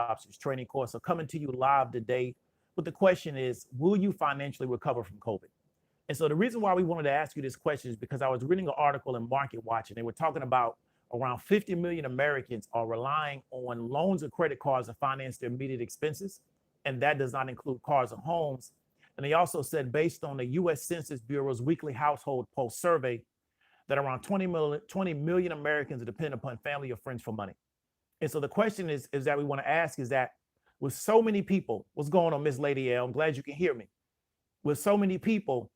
Options training course. So coming to you live today. But the question is, will you financially recover from COVID? And so the reason why we wanted to ask you this question is because I was reading an article in Market Watch, and they were talking about around 50 million Americans are relying on loans or credit cards to finance their immediate expenses. And that does not include cars or homes. And they also said, based on the US Census Bureau's weekly household pulse survey, that around 20 million Americans are dependent upon family or friends for money. And so the question is that we want to ask is that with so many people, what's going on, Miss Lady L? I'm glad you can hear me. With so many people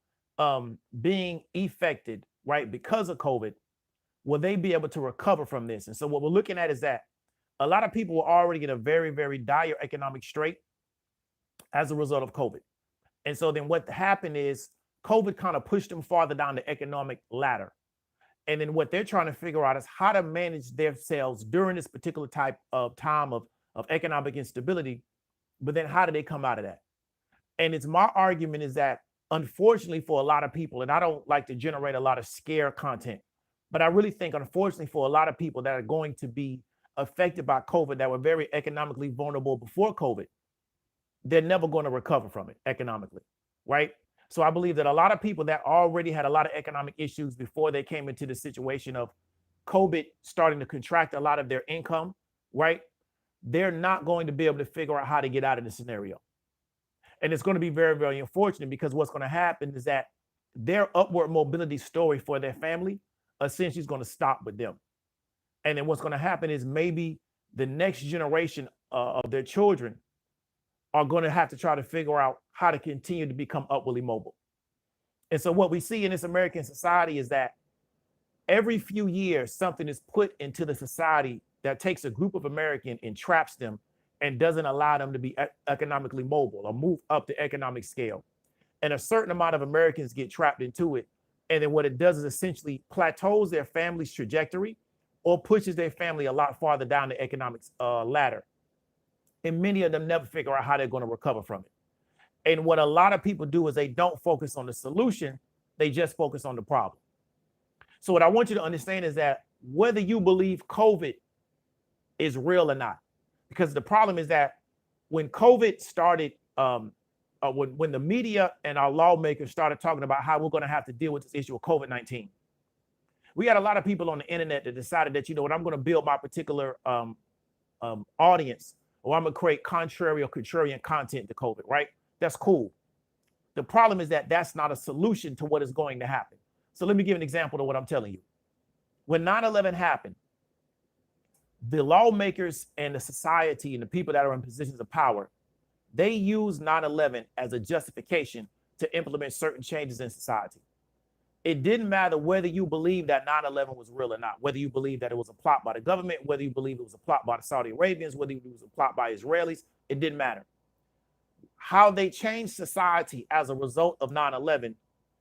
being affected, right, because of COVID, will they be able to recover from this? And so what we're looking at is that a lot of people were already in a very, very dire economic strait as a result of COVID. And so then what happened is COVID kind of pushed them farther down the economic ladder. And then what they're trying to figure out is how to manage themselves during this particular type of time of economic instability. But then how do they come out of that? And it's my argument is that, unfortunately, for a lot of people, and I don't like to generate a lot of scare content, but I really think, unfortunately, for a lot of people that are going to be affected by COVID that were very economically vulnerable before COVID, they're never going to recover from it economically, right? So I believe that a lot of people that already had a lot of economic issues before they came into the situation of COVID starting to contract a lot of their income, right? They're not going to be able to figure out how to get out of the scenario. And it's going to be very, very unfortunate because what's going to happen is that their upward mobility story for their family essentially is going to stop with them. And then what's going to happen is maybe the next generation of their children are going to have to try to figure out how to continue to become upwardly mobile. And so what we see in this American society is that every few years, something is put into the society that takes a group of Americans and traps them and doesn't allow them to be economically mobile or move up the economic scale. And a certain amount of Americans get trapped into it. And then what it does is essentially plateaus their family's trajectory or pushes their family a lot farther down the economic ladder. And many of them never figure out how they're going to recover from it. And what a lot of people do is they don't focus on the solution, they just focus on the problem. So what I want you to understand is that whether you believe COVID is real or not, because the problem is that when COVID started, when the media and our lawmakers started talking about how we're going to have to deal with this issue of COVID-19, we had a lot of people on the internet that decided that, you know what, I'm going to build my particular audience, or I'm going to create contrary or contrarian content to COVID, right? That's cool. The problem is that that's not a solution to what is going to happen. So let me give an example of what I'm telling you. When 9/11 happened, the lawmakers and the society and the people that are in positions of power, they used 9/11 as a justification to implement certain changes in society. It didn't matter whether you believe that 9/11 was real or not, whether you believe that it was a plot by the government, whether you believe it was a plot by the Saudi Arabians, whether it was a plot by Israelis, it didn't matter. How they changed society as a result of 9/11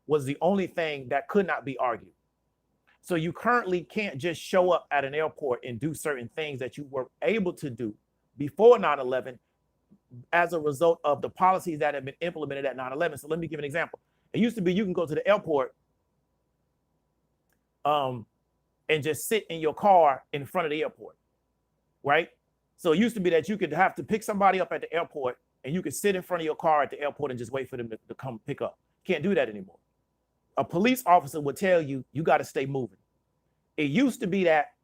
was the only thing that could not be argued. So you currently can't just show up at an airport and do certain things that you were able to do before 9/11 as a result of the policies that have been implemented at 9/11. So let me give an example. It used to be you can go to the airport and just sit in your car in front of the airport, right? So it used to be that you could have to pick somebody up at the airport and you could sit in front of your car at the airport and just wait for them to come pick up. Can't do that anymore. A police officer would tell you, you got to stay moving. It used to be that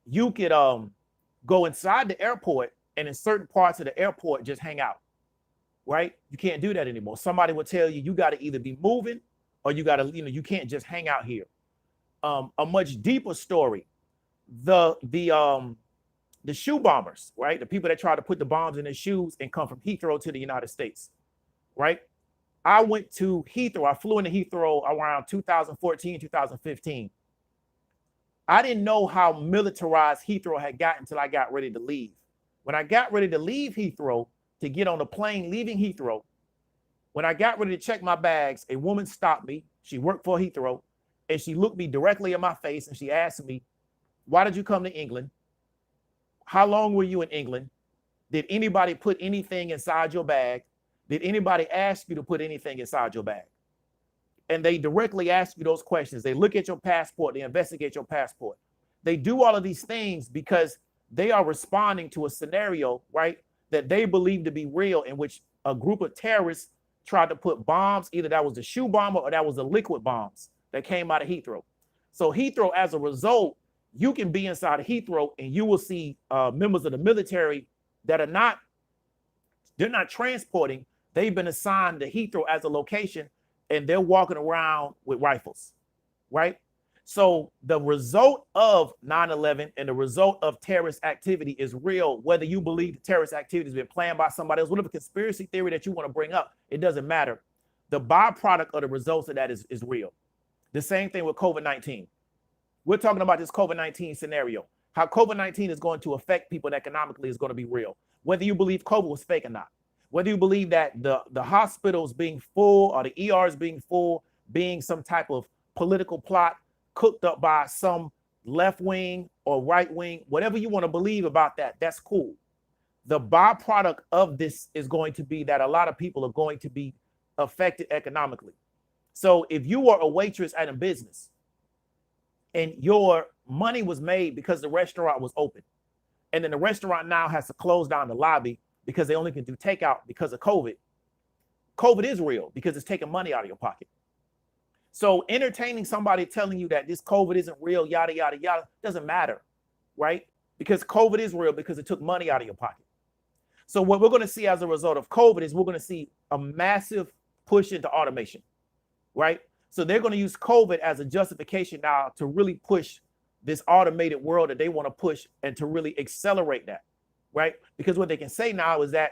you could go inside the airport and in certain parts of the airport just hang out, right? You can't do that anymore. Somebody will tell you, you got to either be moving or you got to, you can't just hang out here. A much deeper story, the shoe bombers, right? The people that try to put the bombs in their shoes and come from Heathrow to the United States, right? I went to Heathrow. I flew into Heathrow around 2014, 2015. I didn't know how militarized Heathrow had gotten until I got ready to leave. When I got ready to leave Heathrow to get on the plane leaving Heathrow, when I got ready to check my bags, a woman stopped me. She worked for Heathrow, and she looked me directly in my face and she asked me, "Why did you come to England? How long were you in England? Did anybody put anything inside your bag? Did anybody ask you to put anything inside your bag?" And they directly ask you those questions. They look at your passport, they investigate your passport. They do all of these things because they are responding to a scenario, right, that they believe to be real, in which a group of terrorists tried to put bombs, either that was a shoe bomber or that was the liquid bombs that came out of Heathrow. So Heathrow, as a result, you can be inside of Heathrow and you will see members of the military that are not, they're not transporting. They've been assigned to Heathrow as a location, and they're walking around with rifles, right? So the result of 9/11 and the result of terrorist activity is real, whether you believe the terrorist activity has been planned by somebody else, whatever conspiracy theory that you want to bring up, it doesn't matter. The byproduct of the results of that is real. The same thing with COVID-19. We're talking about this COVID-19 scenario. How COVID-19 is going to affect people economically is going to be real. Whether you believe COVID was fake or not, whether you believe that the hospitals being full or the ERs being full, being some type of political plot cooked up by some left wing or right wing, whatever you want to believe about that, that's cool. The byproduct of this is going to be that a lot of people are going to be affected economically. So if you are a waitress at a business and your money was made because the restaurant was open, and then the restaurant now has to close down the lobby because they only can do takeout because of COVID, COVID is real because it's taking money out of your pocket. So entertaining somebody telling you that this COVID isn't real, yada, yada, yada, doesn't matter, right? Because COVID is real because it took money out of your pocket. So what we're going to see as a result of COVID is we're going to see a massive push into automation, right? So they're going to use COVID as a justification now to really push this automated world that they want to push and to really accelerate that, right? Because what they can say now is that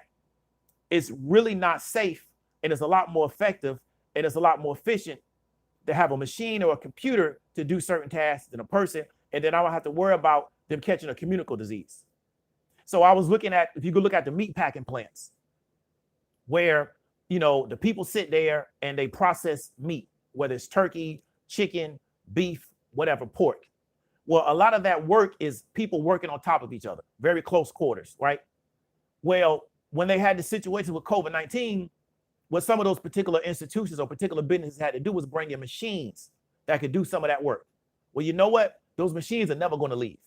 it's really not safe, and it's a lot more effective, and it's a lot more efficient to have a machine or a computer to do certain tasks than a person, and then I don't have to worry about them catching a communicable disease. So I was looking at, if you could look at the meat packing plants, where, you know, the people sit there and they process meat, whether it's turkey, chicken, beef, whatever, pork. Well, a lot of that work is people working on top of each other, very close quarters, right? Well, when they had the situation with COVID-19, what some of those particular institutions or particular businesses had to do was bring in machines that could do some of that work. Well, you know what? Those machines are never going to leave.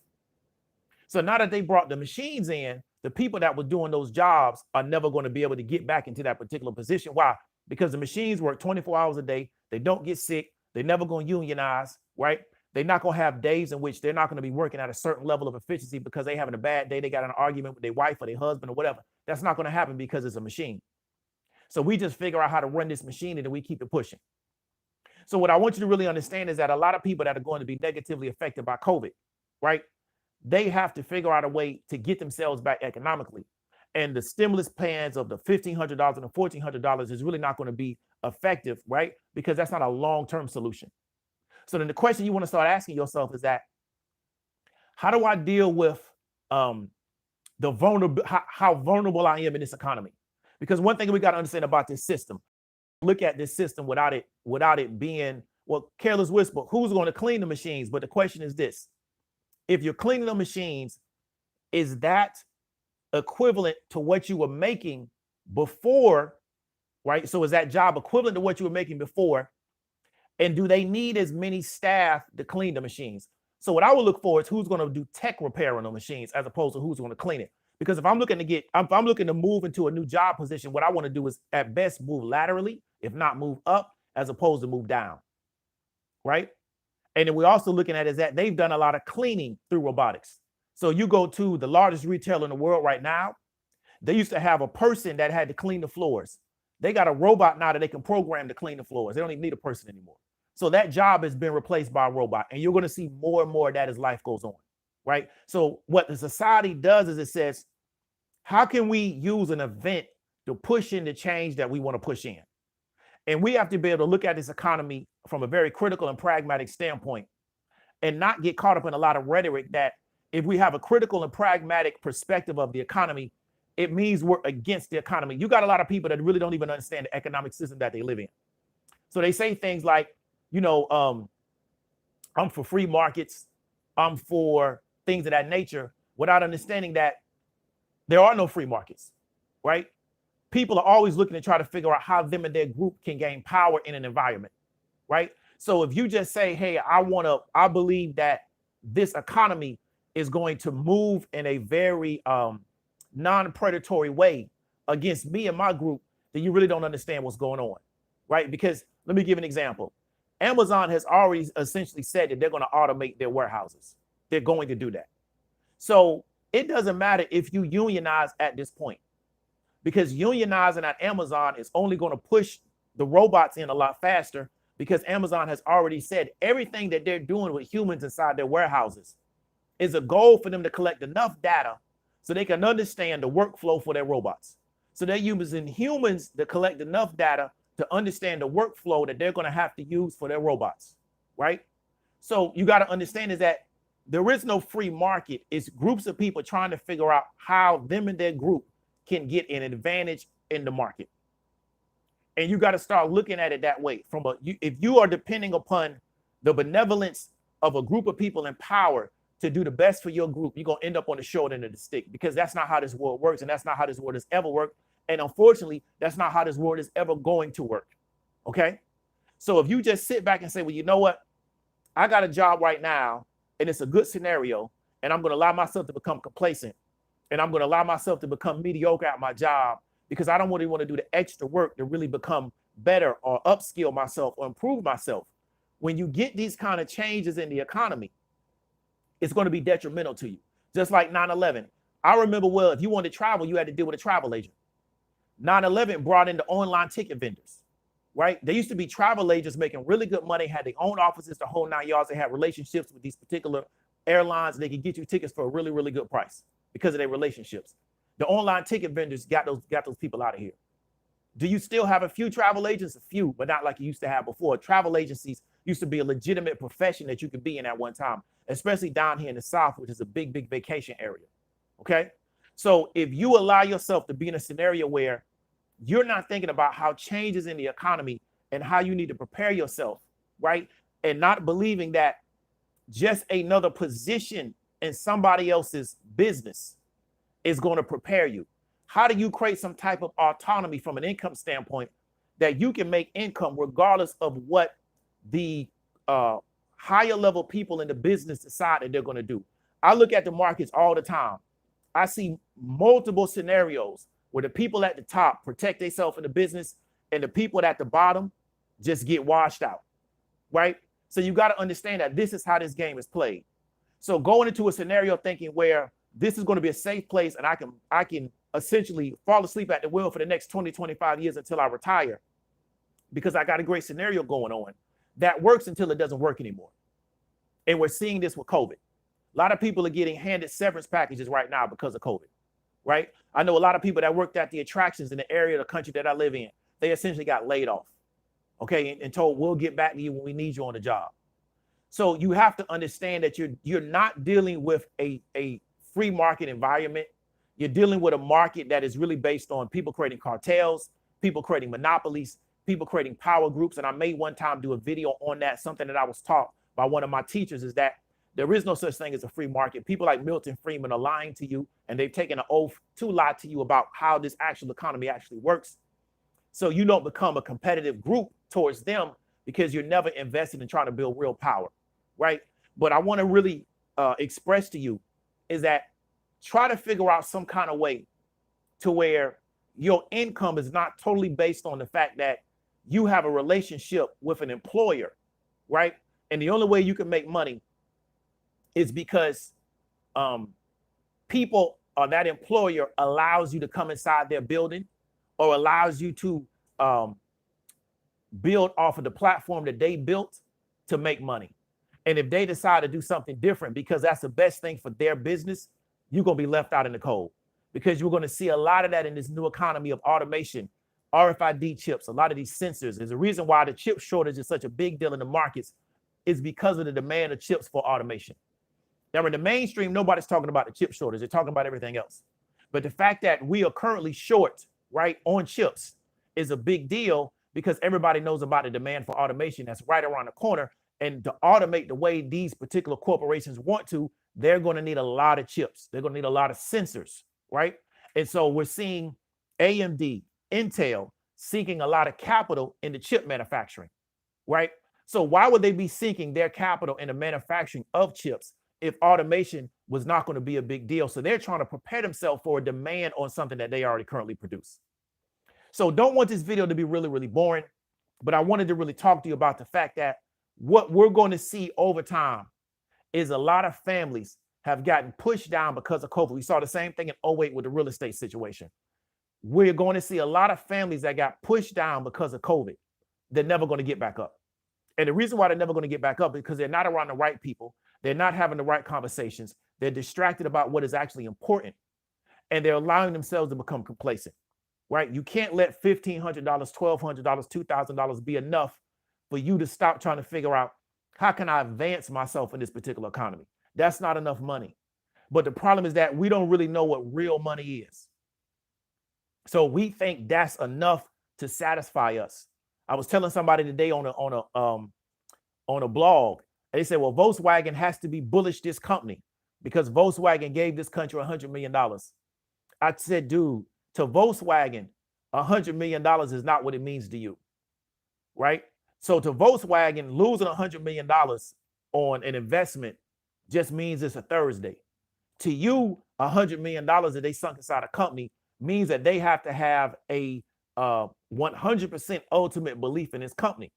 So now that they brought the machines in, the people that were doing those jobs are never going to be able to get back into that particular position. Why? Because the machines work 24 hours a day. They don't get sick. They're never going to unionize, right? They're not going to have days in which they're not going to be working at a certain level of efficiency because they're having a bad day. They got an argument with their wife or their husband or whatever. That's not going to happen because it's a machine. So we just figure out how to run this machine and then we keep it pushing. So what I want you to really understand is that a lot of people that are going to be negatively affected by COVID, right? They have to figure out a way to get themselves back economically. And the stimulus plans of the $1,500 and the $1,400 is really not going to be effective, right? Because that's not a long-term solution. So then the question you want to start asking yourself is that, how do I deal with the vulnerable, how vulnerable I am in this economy? Because one thing we got to understand about this system, look at this system without it being, well, careless whisper, who's going to clean the machines? But the question is this: if you're cleaning the machines, is that equivalent to what you were making before, right? So is that job equivalent to what you were making before? And do they need as many staff to clean the machines? So what I would look for is who's going to do tech repair on the machines as opposed to who's going to clean it. Because if I'm looking to move into a new job position, what I want to do is at best move laterally, if not move up, as opposed to move down, right? And then we're also looking at is that they've done a lot of cleaning through robotics. So you go to the largest retailer in the world right now, they used to have a person that had to clean the floors. They got a robot now that they can program to clean the floors. They don't even need a person anymore. So that job has been replaced by a robot, and you're going to see more and more of that as life goes on, right? So what the society does is it says, how can we use an event to push in the change that we want to push in? And we have to be able to look at this economy from a very critical and pragmatic standpoint and not get caught up in a lot of rhetoric that if we have a critical and pragmatic perspective of the economy, it means we're against the economy. You got a lot of people that really don't even understand the economic system that they live in. So they say things like, you know, I'm for free markets, I'm for things of that nature, without understanding that there are no free markets, right? People are always looking to try to figure out how them and their group can gain power in an environment, right? So if you just say, hey, I believe that this economy is going to move in a very non-predatory way against me and my group, then you really don't understand what's going on, right? Because let me give an example. Amazon has already essentially said that they're going to automate their warehouses. They're going to do that. So it doesn't matter if you unionize at this point, because unionizing at Amazon is only going to push the robots in a lot faster, because Amazon has already said everything that they're doing with humans inside their warehouses is a goal for them to collect enough data so they can understand the workflow for their robots. So they're using humans to collect enough data to understand the workflow that they're going to have to use for their robots, right? So you got to understand is that there is no free market. It's groups of people trying to figure out how them and their group can get an advantage in the market. And you got to start looking at it that way. If you are depending upon the benevolence of a group of people in power to do the best for your group, you're going to end up on the short end of the stick, because that's not how this world works. And that's not how this world has ever worked. And unfortunately, that's not how this world is ever going to work. Okay. So if you just sit back and say, well, you know what? I got a job right now and it's a good scenario, and I'm going to allow myself to become complacent, and I'm going to allow myself to become mediocre at my job because I don't really want to do the extra work to really become better or upskill myself or improve myself. When you get these kind of changes in the economy, it's going to be detrimental to you. Just like 9/11. I remember, well, if you wanted to travel, you had to deal with a travel agent. 9/11 brought in the online ticket vendors, right? There used to be travel agents making really good money, had their own offices, the whole 9 yards. They had relationships with these particular airlines. They could get you tickets for a really, really good price because of their relationships. The online ticket vendors got those people out of here. Do you still have a few travel agents? A few, but not like you used to have before. Travel agencies used to be a legitimate profession that you could be in at one time, especially down here in the South, which is a big, big vacation area. Okay. So if you allow yourself to be in a scenario where you're not thinking about how changes in the economy and how you need to prepare yourself, right? And not believing that just another position in somebody else's business is going to prepare you. How do you create some type of autonomy from an income standpoint that you can make income regardless of what the higher level people in the business decide that they're going to do? I look at the markets all the time. I see multiple scenarios where the people at the top protect themselves in the business and the people at the bottom just get washed out, right? So you got to understand that this is how this game is played. So going into a scenario thinking where this is going to be a safe place and I can essentially fall asleep at the wheel for the next 20, 25 years until I retire because I got a great scenario going on, that works until it doesn't work anymore. And we're seeing this with COVID. A lot of people are getting handed severance packages right now because of COVID, right? I know a lot of people that worked at the attractions in the area of the country that I live in. They essentially got laid off, okay, and told, we'll get back to you when we need you on the job. So you have to understand that you're not dealing with a free market environment. You're dealing with a market that is really based on people creating cartels, people creating monopolies, people creating power groups. And I may one time do a video on that. Something that I was taught by one of my teachers is that there is no such thing as a free market. People like Milton Friedman are lying to you, and they've taken an oath to lie to you about how this actual economy actually works. So you don't become a competitive group towards them because you're never invested in trying to build real power, right? But I want to really express to you is that try to figure out some kind of way to where your income is not totally based on the fact that you have a relationship with an employer, right? And the only way you can make money is because people or that employer allows you to come inside their building or allows you to build off of the platform that they built to make money. And if they decide to do something different because that's the best thing for their business, you're going to be left out in the cold, because you're going to see a lot of that in this new economy of automation, RFID chips, a lot of these sensors. There's a reason why the chip shortage is such a big deal in the markets, is because of the demand of chips for automation. Now, in the mainstream, nobody's talking about the chip shortage. They're talking about everything else. But the fact that we are currently short, right, on chips is a big deal, because everybody knows about the demand for automation that's right around the corner. And to automate the way these particular corporations want to, they're going to need a lot of chips. They're going to need a lot of sensors, right? And so we're seeing AMD, Intel seeking a lot of capital into chip manufacturing, right? So why would they be seeking their capital in the manufacturing of chips if automation was not going to be a big deal. So they're trying to prepare themselves for a demand on something that they already currently produce. So don't want this video to be really, really boring, but I wanted to really talk to you about the fact that what we're going to see over time is a lot of families have gotten pushed down because of COVID. We saw the same thing in 08 with the real estate situation. We're going to see a lot of families that got pushed down because of COVID. They're never going to get back up. And the reason why they're never going to get back up is because they're not around the right people. They're not having the right conversations. They're distracted about what is actually important. And they're allowing themselves to become complacent, right? You can't let $1,500, $1,200, $2,000 be enough for you to stop trying to figure out, how can I advance myself in this particular economy? That's not enough money. But the problem is that we don't really know what real money is. So we think that's enough to satisfy us. I was telling somebody today on a blog, and they said, well, Volkswagen has to be bullish this company because Volkswagen gave this country $100 million. I said, dude, to Volkswagen, $100 million is not what it means to you, right? So to Volkswagen, losing $100 million on an investment just means it's a Thursday. To you, $100 million that they sunk inside a company means that they have to have a 100% ultimate belief in this company.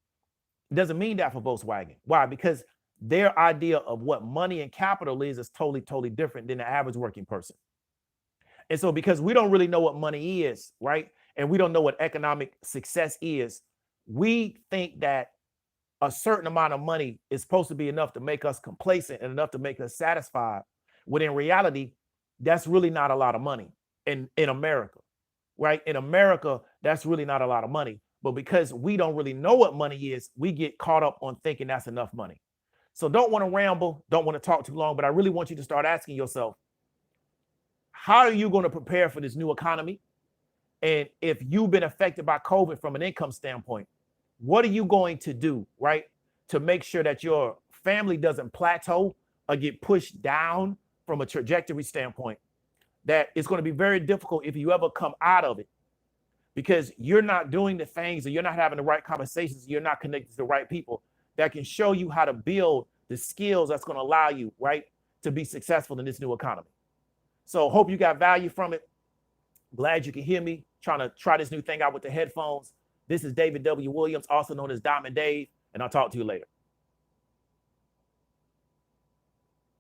It doesn't mean that for Volkswagen. Why? Because their idea of what money and capital is totally, totally different than the average working person. And so because we don't really know what money is, right? And we don't know what economic success is, we think that a certain amount of money is supposed to be enough to make us complacent and enough to make us satisfied. When in reality, that's really not a lot of money in America, right? In America, that's really not a lot of money. But because we don't really know what money is, we get caught up on thinking that's enough money. So don't want to ramble, don't want to talk too long, but I really want you to start asking yourself, how are you going to prepare for this new economy? And if you've been affected by COVID from an income standpoint, what are you going to do, right, to make sure that your family doesn't plateau or get pushed down from a trajectory standpoint? That it's going to be very difficult if you ever come out of it, because you're not doing the things, or you're not having the right conversations, you're not connected to the right people that can show you how to build the skills that's going to allow you, right, to be successful in this new economy. So hope you got value from it. Glad you can hear me trying to try this new thing out with the headphones. This is David W. Williams, also known as Diamond Dave, and I'll talk to you later.